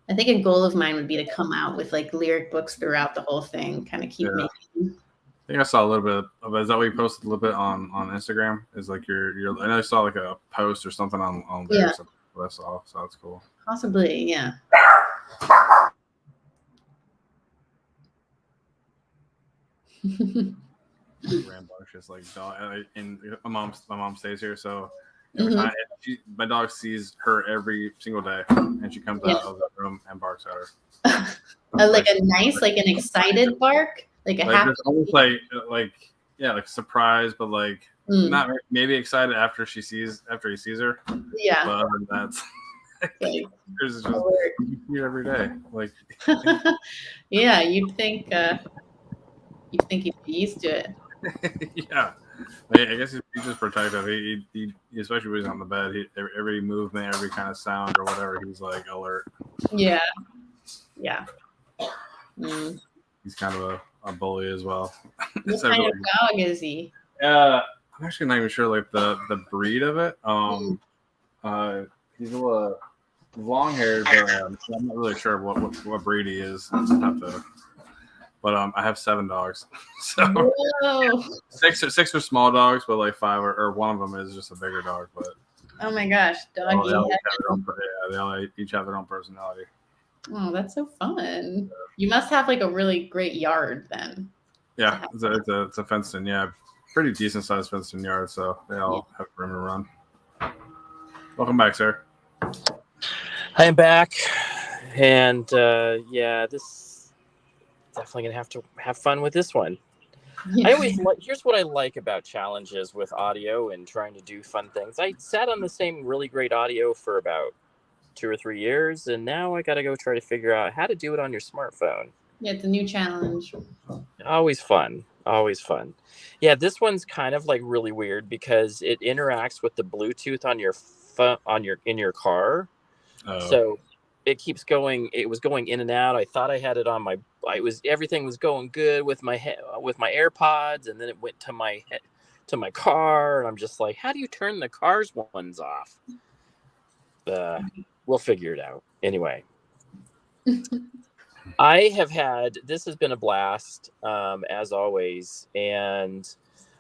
I think a goal of mine would be to come out with like lyric books throughout the whole thing, kind of keep Yeah. making. I think I saw a little bit of. Is that what you posted a little bit on Instagram? Is like your. I know I saw like a post or something on there. Yeah. Or something. That's all. So that's cool. Possibly, yeah. Rambunctious like dog. And my mom stays here, so every Mhm. time my dog sees her every single day, and she comes Yeah. out of the room and barks at her. Like a nice, like an excited bark, like a Like happy. just almost like yeah, like surprised, but like not maybe excited after he sees her. Yeah. But other than that, Like, there's just alert. you see it every day. Like Yeah, you'd think you'd be used to it. yeah. I guess he's just protective. He especially when he's on the bed. Every movement, every kind of sound or whatever, he's like alert. Yeah. Yeah. Mm. He's kind of a bully as well. What So, kind of dog is he? I'm actually not even sure like the breed of it. He's a little long haired, but I'm not really sure what breed he is. I just have to. But I have 7 dogs, so Whoa. 6 are small dogs, but like 5 or one of them is just a bigger dog. But Oh my gosh, doggy. they all each have their own personality. Oh, that's so fun. You must have like a really great yard then. Yeah, it's a fenced in, pretty decent sized fenced in yard, so they all have room to run. Welcome back, sir. I am back, and this definitely gonna have to have fun with this one. I always here's what I like about challenges with audio and trying to do fun things. I sat on the same really great audio for about 2 or 3 years, and now I got to go try to figure out how to do it on your smartphone. Yeah, it's a new challenge. Always fun. Yeah, this one's kind of like really weird because it interacts with the Bluetooth on your in your car. So it keeps going. It was going in and out. I thought I had it on everything was going good with my AirPods, and then it went to my car, and I'm just like, how do you turn the car's ones off? We'll figure it out. Anyway, this has been a blast, as always. And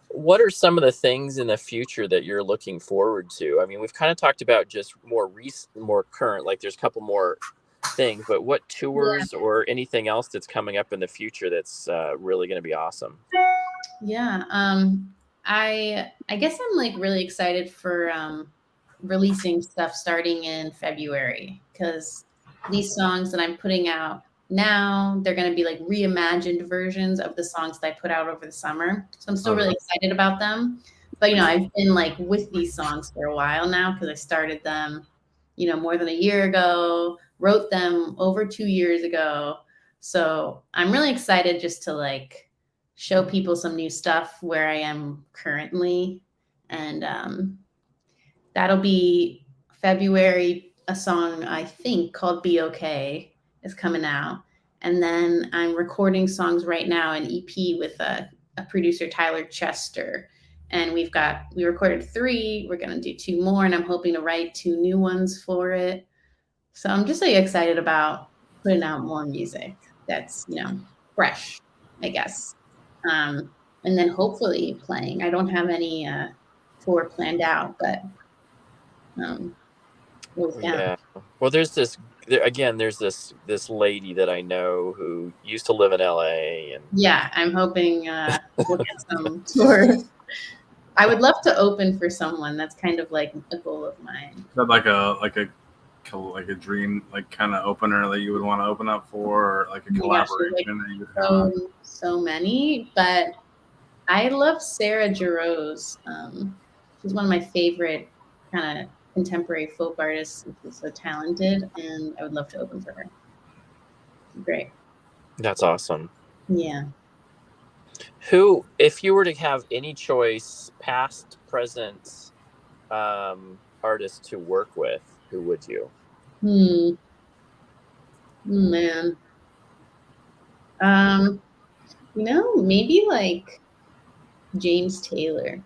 what are some of the things in the future that you're looking forward to? I mean, we've kind of talked about just more recent, more current, like there's a couple more things, but what tours or anything else that's coming up in the future that's really going to be awesome? Yeah. I guess I'm like really excited for releasing stuff starting in February, because these songs that I'm putting out now, they're going to be like reimagined versions of the songs that I put out over the summer. So I'm still really excited about them. But, I've been like with these songs for a while now because I started them, more than a year ago, wrote them over 2 years ago. So I'm really excited just to like show people some new stuff where I am currently. And that'll be February. A song I think called Be Okay is coming out. And then I'm recording songs right now, an EP with a producer, Tyler Chester. And we recorded 3. We're going to do 2 more, and I'm hoping to write 2 new ones for it. So I'm just like excited about putting out more music that's, fresh, I guess. And then hopefully playing. I don't have any tour planned out, but yeah. Well, there's this lady that I know who used to live in LA, and I'm hoping we'll get some tour. I would love to open for someone. That's kind of like a goal of mine. Is that like a dream, like kind of opener that you would want to open up for, or like a collaboration that you would have? So many, but I love Sarah Jarosz. She's one of my favorite kind of contemporary folk artists. She's so talented, and I would love to open for her. Great. That's awesome. Yeah. Who, if you were to have any choice, past, present, artist to work with, who would you? Man. Maybe like James Taylor.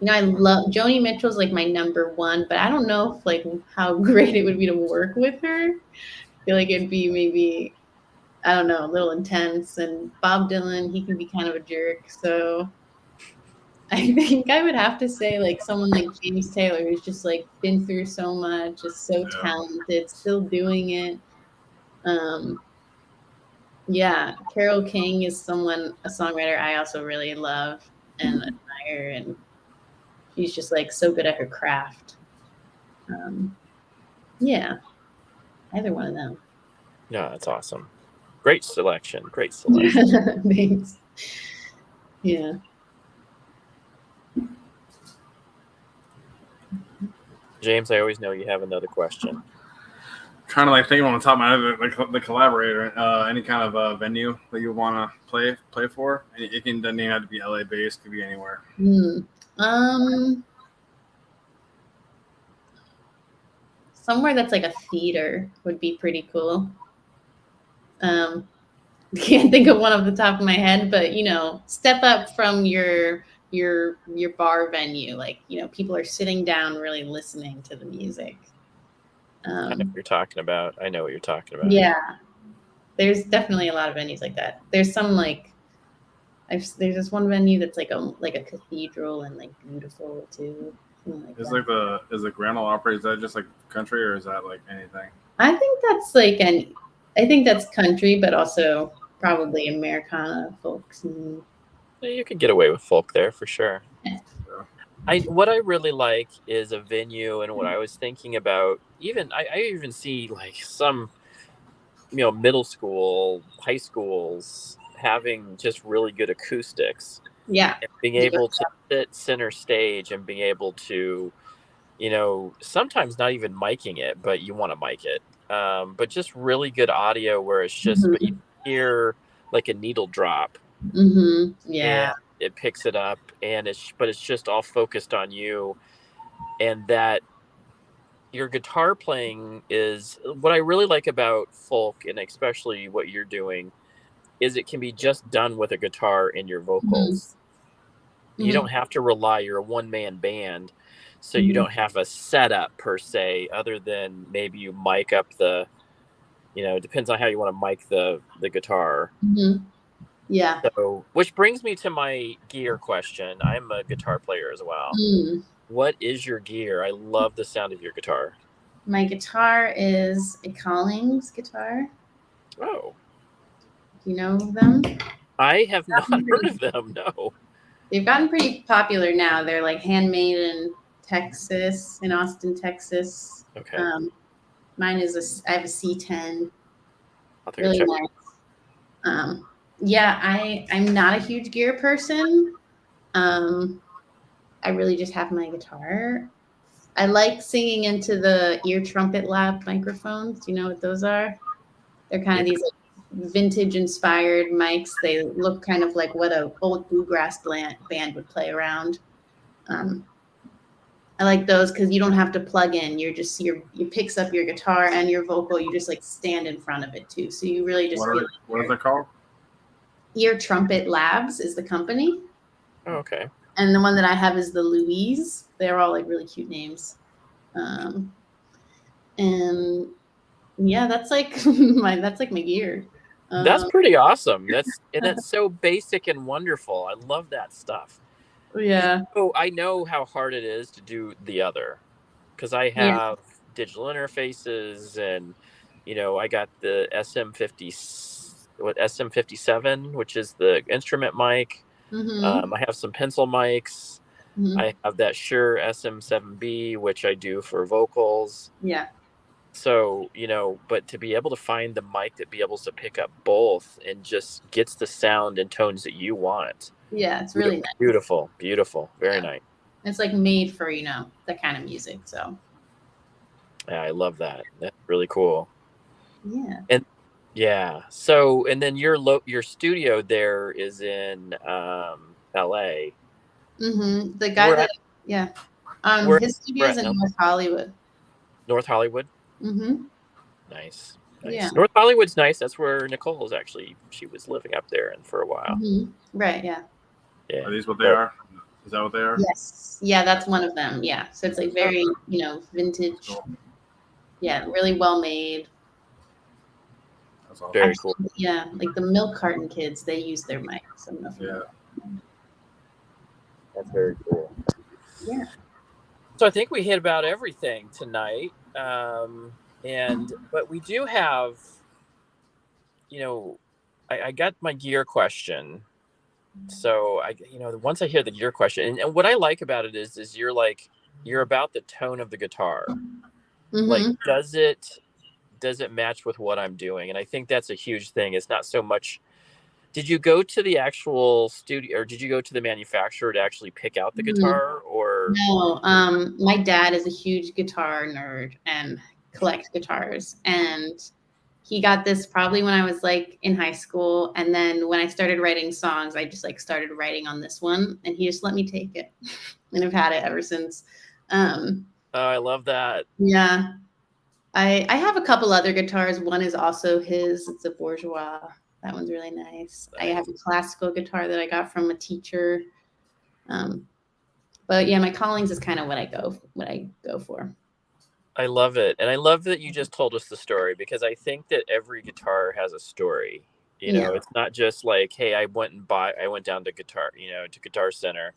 You know, I love Joni Mitchell's like my number one, but I don't know if like how great it would be to work with her. I feel like it'd be maybe, I don't know, a little intense. And Bob Dylan, he can be kind of a jerk. So I think I would have to say like someone like James Taylor, who's just like been through so much, is so talented, still doing it. Yeah, Carole King is a songwriter I also really love and admire, and she's just like so good at her craft. Yeah, either one of them. No, that's awesome. Great selection. Great selection. Thanks. Yeah. James, I always know you have another question. Trying to like think on the top of my head, like the collaborator, any kind of venue that you want to play for. It doesn't even have to be LA based; could be anywhere. Somewhere that's like a theater would be pretty cool. Can't think of one off the top of my head, but you know, step up from your bar venue. Like, you know, people are sitting down really listening to the music. I know what you're talking about. I know what you're talking about. Yeah, there's definitely a lot of venues like that. There's some like there's this one venue that's like a cathedral and like beautiful too. Like is the Grand Ole Opry, is that just like country or is that like anything? I think that's like I think that's country, but also probably Americana folks. You could get away with folk there for sure. Yeah. What I really like is a venue, and what I was thinking about, even I even see like some, you know, middle school, high schools having just really good acoustics. Yeah. And being able to sit center stage and being able to, you know, sometimes not even miking it, but you want to mic it. But just really good audio where it's just, but you hear like a needle drop. Yeah. And it picks it up, and it's just all focused on you, and that your guitar playing is what I really like about folk, and especially what you're doing, is it can be just done with a guitar and your vocals. You don't have to rely, you're a one-man band, so you don't have a setup per se, other than maybe you mic up the, you know, it depends on how you want to mic the guitar. Yeah. So, which brings me to my gear question. I'm a guitar player as well. What is your gear? I love the sound of your guitar. My guitar is a Collings guitar. Oh. Do you know them? I have not heard of them, no. They've gotten pretty popular now. They're like handmade in Texas, in Austin, Texas. Okay. Mine is I have a C10. I'll take really a check. Nice. Yeah, I'm not a huge gear person. I really just have my guitar. I like singing into the ear trumpet lap microphones. Do you know what those are? They're kind of these like, vintage inspired mics. They look kind of like what a old bluegrass band would play around. I like those because you don't have to plug in. You're just you picks up your guitar and your vocal. You just like stand in front of it too. So you really just feel what is it called? Ear Trumpet Labs is the company. Oh, okay. And the one that I have is the Louise. They're all like really cute names. And yeah, that's like my gear. That's pretty awesome. That's so basic and wonderful. I love that stuff. Yeah. Oh, I know how hard it is to do the other, because I have digital interfaces, and you know, I got the SM57, which is the instrument mic. I have some pencil mics. I have that Shure SM7B, which I do for vocals. Yeah. So, you know, but to be able to find the mic that be able to pick up both and just gets the sound and tones that you want. Yeah, it's really nice. Beautiful, very nice. It's like made for, you know, that kind of music. So yeah, I love that. That's really cool. Yeah. And yeah. So, and then your studio there is in LA. The guy his studio is in North Hollywood. North Hollywood? Nice. Yeah. North Hollywood's nice. That's where Nicole is actually. She was living up there and for a while. Right. Yeah. Yeah. Are these what they are? Is that what they are? Yes. Yeah, that's one of them. Yeah. So it's like very, vintage. Cool. Yeah, really well made. That's awesome. Very Actually, cool. yeah, like the milk carton kids, they use their mics. I don't know if you Yeah. know. That's very cool. Yeah. So I think we hit about everything tonight. But we do have, I got my gear question. So once I hear the gear question, and what I like about it is you're about the tone of the guitar. Like, Mm-hmm. does it match with what I'm doing? And I think that's a huge thing. It's not so much. Did you go to the actual studio, or did you go to the manufacturer to actually pick out the guitar, or? No, my dad is a huge guitar nerd and collects guitars, and he got this probably when I was like in high school, and then when I started writing songs, I just like started writing on this one, and he just let me take it, and I've had it ever since. Oh, I love that. Yeah, I have a couple other guitars. One is also his. It's a Bourgeois. That one's really nice. I have a classical guitar that I got from a teacher. But yeah, my callings is kind of what I go for. I love it. And I love that you just told us the story, because I think that every guitar has a story. It's not just like, hey, I went down to Guitar Center.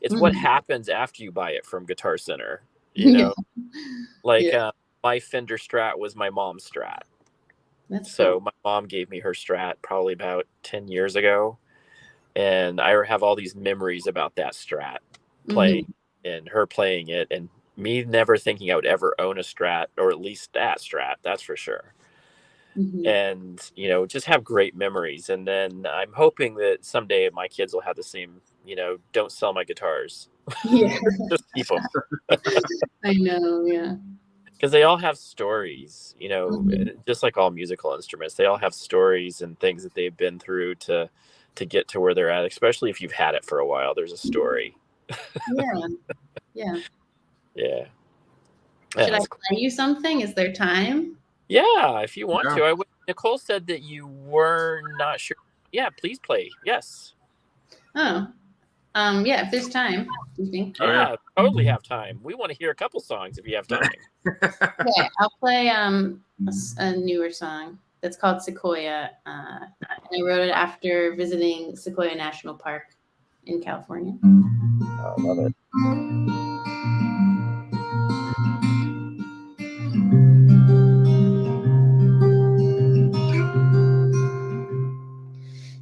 It's what happens after you buy it from Guitar Center. Like my Fender Strat was my mom's Strat. That's so cool. My mom gave me her Strat probably about 10 years ago. And I have all these memories about that Strat playing and her playing it, and me never thinking I would ever own a Strat, or at least that Strat, that's for sure. And, just have great memories. And then I'm hoping that someday my kids will have the same, don't sell my guitars. Yeah. Just keep them. I know, yeah. Because they all have stories, just like all musical instruments. They all have stories and things that they've been through to get to where they're at, especially if you've had it for a while. There's a story. Yeah. Yeah. Should I play you something? Is there time? Yeah, if you want to. Nicole said that you were not sure. Yeah, please play. Yes. Oh. Yeah, if there's time, do you think? Yeah, totally have time. We want to hear a couple songs if you have time. Okay, I'll play a newer song that's called Sequoia. And I wrote it after visiting Sequoia National Park in California. I love it.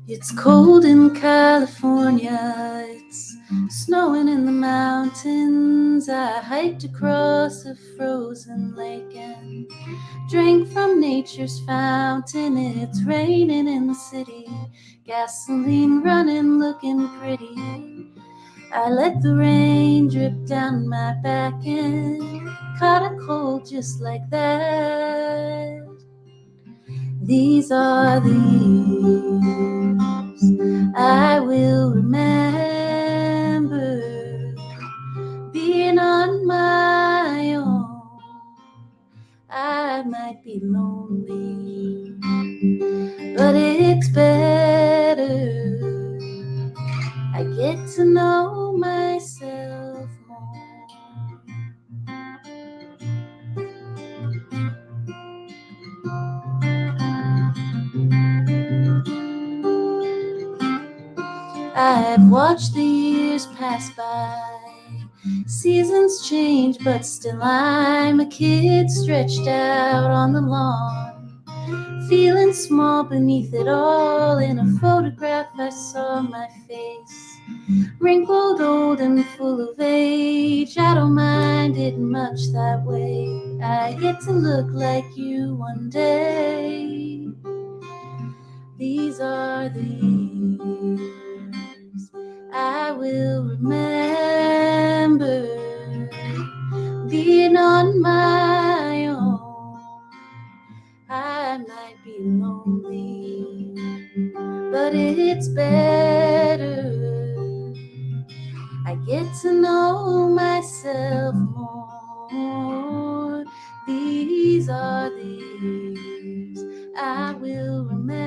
It's cold in California, it's snowing in the mountains. I hiked across a frozen lake and drank from nature's fountain. It's raining in the city, gasoline running, looking pretty. I let the rain drip down my back and caught a cold just like that. These are the years I will remember, being on my own. I might be lonely, but it's better. I get to know myself more. I've watched the years pass by. Seasons change, but still I'm a kid stretched out on the lawn, feeling small beneath it all. In a photograph I saw my face, wrinkled, old, and full of age. I don't mind it much that way. I get to look like you one day. These are the years I will remember, being on my own. I might be lonely, but it's better. I get to know myself more. These are the years I will remember,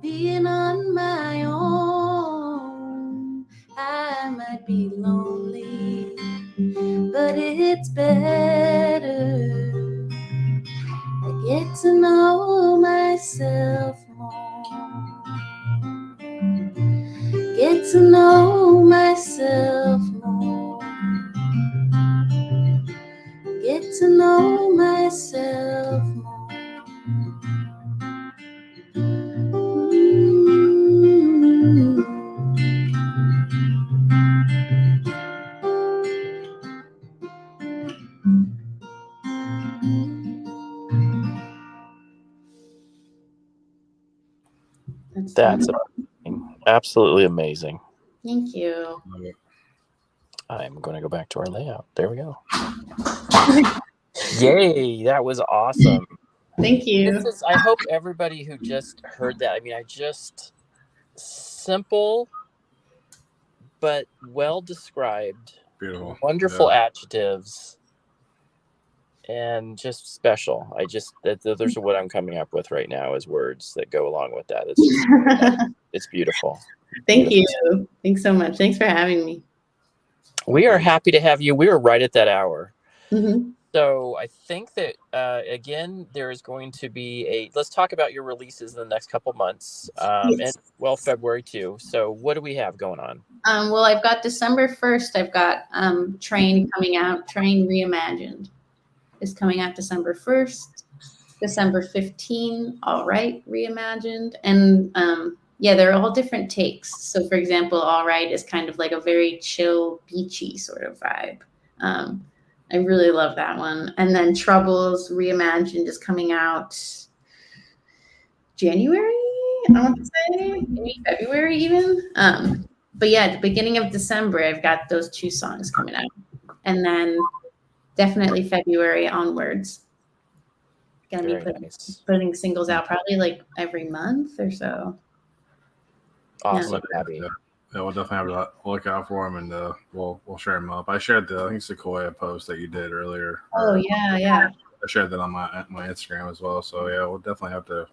being on my own. to know myself more. Get to know myself more. Get to know myself more. That's amazing. Absolutely amazing. Thank you. I'm going to go back to our layout. There we go. Yay, that was awesome. Thank you. I hope everybody who just heard that, I mean, simple but well described, Beautiful, wonderful adjectives, and just special. Those are what I'm coming up with right now as words that go along with that. It's just it's beautiful. Thank you. Thanks so much. Thanks for having me. We are happy to have you. We are right at that hour. Mm-hmm. So I think that, again, there is going to be let's talk about your releases in the next couple months, Yes. and February too. So what do we have going on? Well, I've got December 1st. I've got Train coming out. Train Reimagined is coming out December 1st. December 15, All Right Reimagined. And they're all different takes. So for example, All Right is kind of like a very chill, beachy sort of vibe. I really love that one. And then Troubles Reimagined is coming out January, I want to say, maybe February even. But yeah, at the beginning of December, I've got those 2 songs coming out. And then definitely February onwards. Gonna be putting singles out probably like every month or so. Awesome, Abby. Yeah, we'll definitely have to look out for them, and we'll share them up. I shared I think Sequoia post that you did earlier. Oh yeah. I shared that on my Instagram as well. So yeah, we'll definitely have to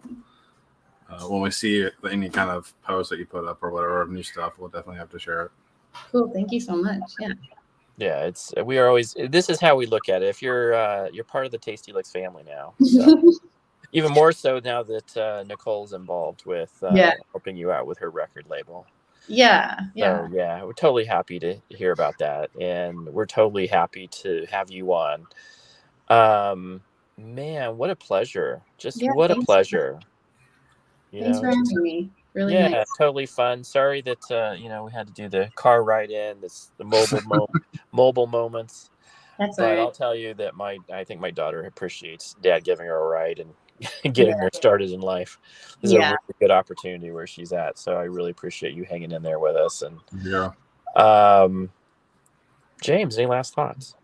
when we see any kind of post that you put up or whatever of new stuff, we'll definitely have to share it. Cool, thank you so much. Yeah, we are always. This is how we look at it. If you're part of the Tasty Licks family now. So. Even more so now that Nicole's involved with helping you out with her record label. Yeah. So, we're totally happy to hear about that, and we're totally happy to have you on. Man, what a pleasure! What a pleasure! Thanks for having me. Really nice. Totally fun. Sorry that we had to do the car ride in. The mobile moments. That's but all right. I'll tell you that I think my daughter appreciates Dad giving her a ride and getting her started in life. This is a really good opportunity where she's at. So I really appreciate you hanging in there with us. And James, any last thoughts?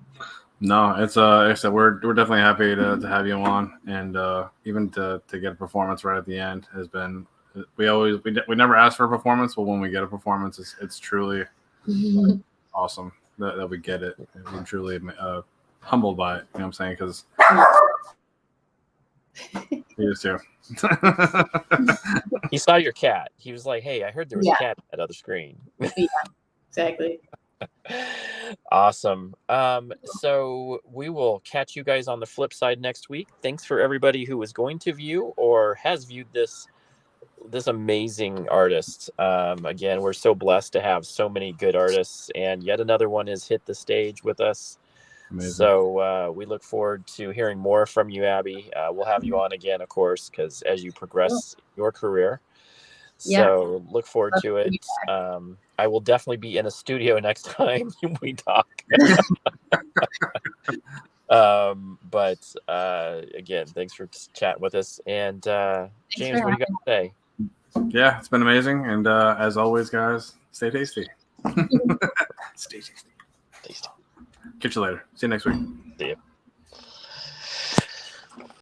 No, it's like I said, we're definitely happy to have you on, and even to get a performance right at the end has been. We never ask for a performance, but when we get a performance, it's truly awesome that we get it. And we're truly humbled by it. You know what I'm saying? Because he is too. He saw your cat. He was like, "Hey, I heard there was a cat at that other screen." Yeah, exactly. Awesome. So we will catch you guys on the flip side next week. Thanks for everybody who is going to view or has viewed this amazing artist. Again, we're so blessed to have so many good artists, and yet another one has hit the stage with us. Amazing. So we look forward to hearing more from you, Abby. We'll have you on again, of course, because as you progress your career. So look forward to it. I will definitely be in a studio next time we talk. But again, thanks for chatting with us. And James, what do you got to say? Yeah, it's been amazing. And as always, guys, stay tasty. Stay tasty. Catch you later. See you next week. See you.